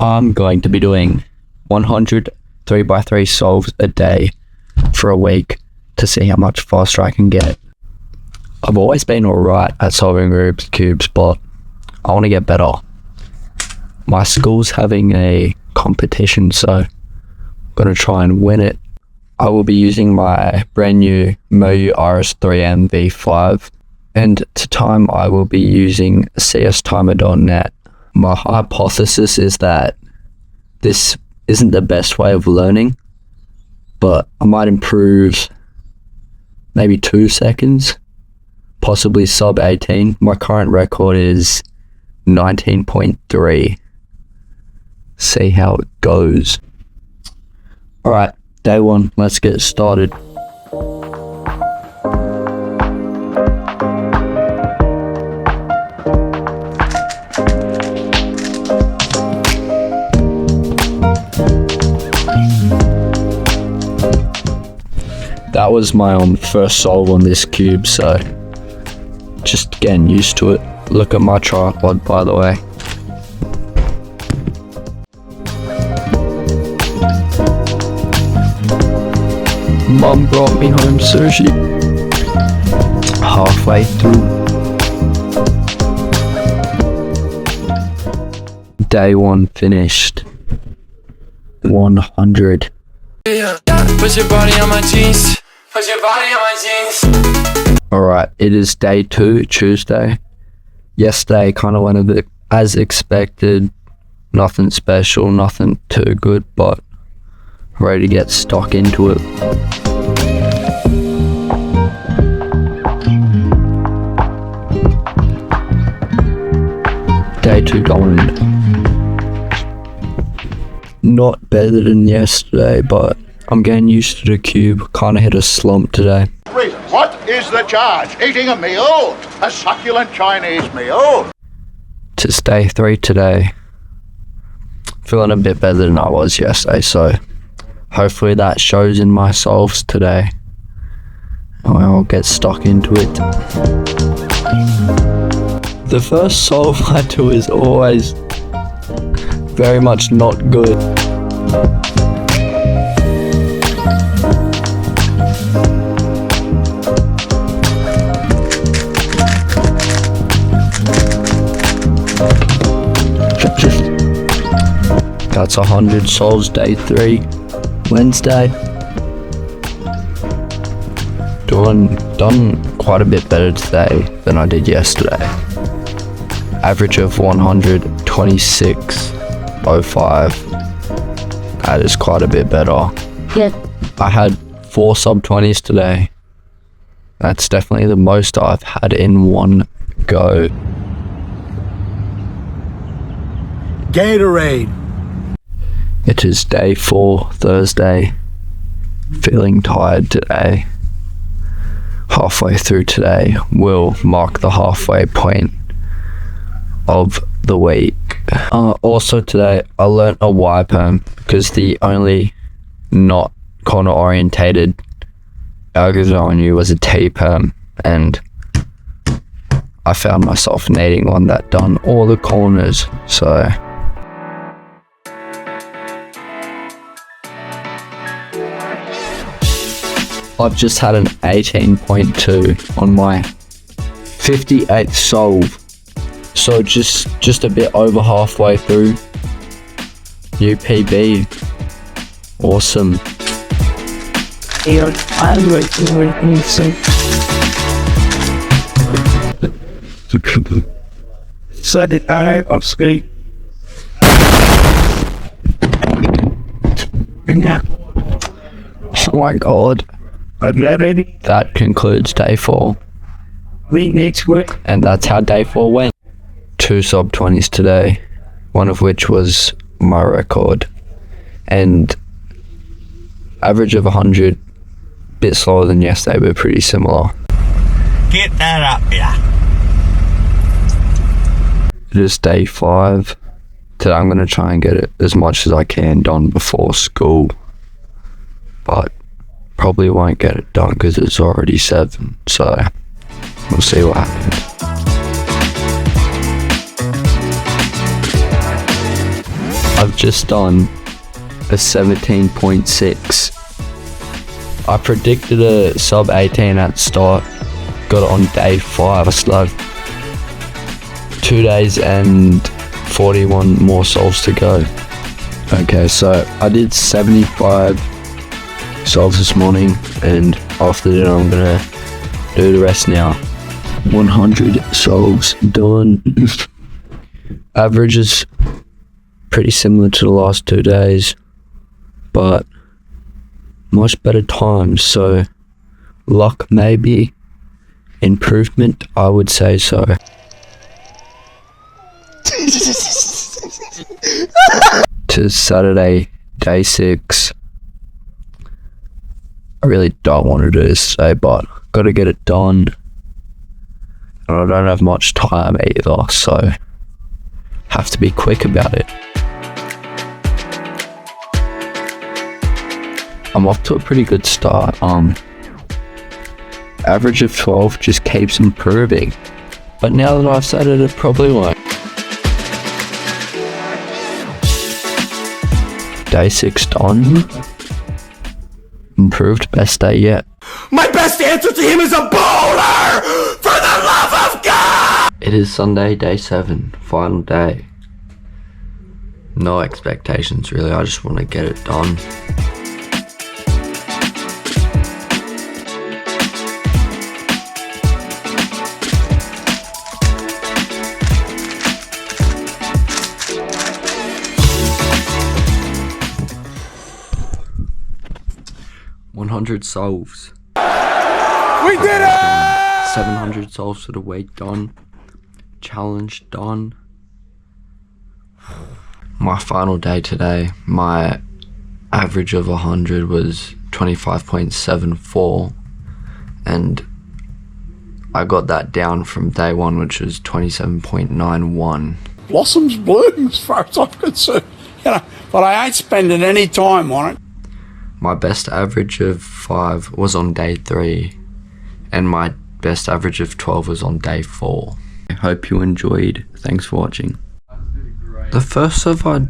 I'm going to be doing 100 3x3 solves a day for a week to see how much faster I can get. I've always been alright at solving Rubik's Cubes, but I want to get better. My school's having a competition, so I'm going to try and win it. I will be using my brand new Moyu RS3M V5, and to time I will be using cstimer.net. My hypothesis is that this isn't the best way of learning, but I might improve maybe 2 seconds, possibly sub 18. My current record is 19.3. See how it goes. Alright, day one, let's get started. That was my first solve on this cube, so just getting used to it. Look at my tripod, by the way. Mum brought me home sushi. Halfway through. Day one finished. 100. Put your body on my jeans. Put your body on my jeans. Alright, it is day 2, Tuesday. Yesterday kind of went a bit as expected. Nothing special, nothing too good, but ready to get stuck into it. Day 2 going. Not better than yesterday, but I'm getting used to the cube. Kind of hit a slump today. What is the charge? Eating a meal? A succulent Chinese meal? It's day 3 today. Feeling a bit better than I was yesterday, so hopefully that shows in my solves today. I'll get stuck into it. The first solve I do is always very much not good. That's 100 solves, day 3, Wednesday. Done quite a bit better today than I did yesterday. Average of 126.05. That is quite a bit better. Yeah. I had 4 sub 20s today. That's definitely the most I've had in one go. Gatorade. It is day 4, Thursday. Feeling tired today. Halfway through today will mark the halfway point of the week. Also today I learnt a Y perm because the only not corner orientated algorithm I knew was a T perm, and I found myself needing one that done all the corners, so I've just had an 18.2 on my 58th solve. So just a bit over halfway through. New PB. Awesome. So did I on screen. Oh my god. Ready? That concludes day 4. We next week. And that's how day 4 went. 2 sub 20s today, one of which was my record, and average of 100, bit slower than yesterday but pretty similar. Get that up, yeah. It is day 5. Today I'm going to try and get it as much as I can done before school, but probably won't get it done because it's already 7, so we'll see what happens. I've just done a 17.6. I predicted a sub 18 at the start. Got it on day 5. I still have 2 days and 41 more solves to go. Okay, so I did 75 solves this morning, and after dinner I'm gonna do the rest now. 100 solves done. Average is pretty similar to the last 2 days, but much better times, so luck maybe, improvement I would say so. To Saturday, day 6. I really don't want to do this today, but gotta get it done, and I don't have much time either, so have to be quick about it. I'm off to a pretty good start. Average of 12 just keeps improving, but now that I've said it, it probably won't. Day 6 done. Improved, best day yet. My best answer to him is a bowler! For the love of God! It is Sunday, day 7, final day. No expectations really, I just want to get it done. $100 solves. We did it! 700 solves for the week done. Challenge done. My final day today, my average of 100 was 25.74, and I got that down from day 1, which was 27.91. Blossoms bloom as far as I'm concerned, but I ain't spending any time on it. My best average of 5 was on day 3, and my best average of 12 was on day 4. I hope you enjoyed. Thanks for watching. The first serve I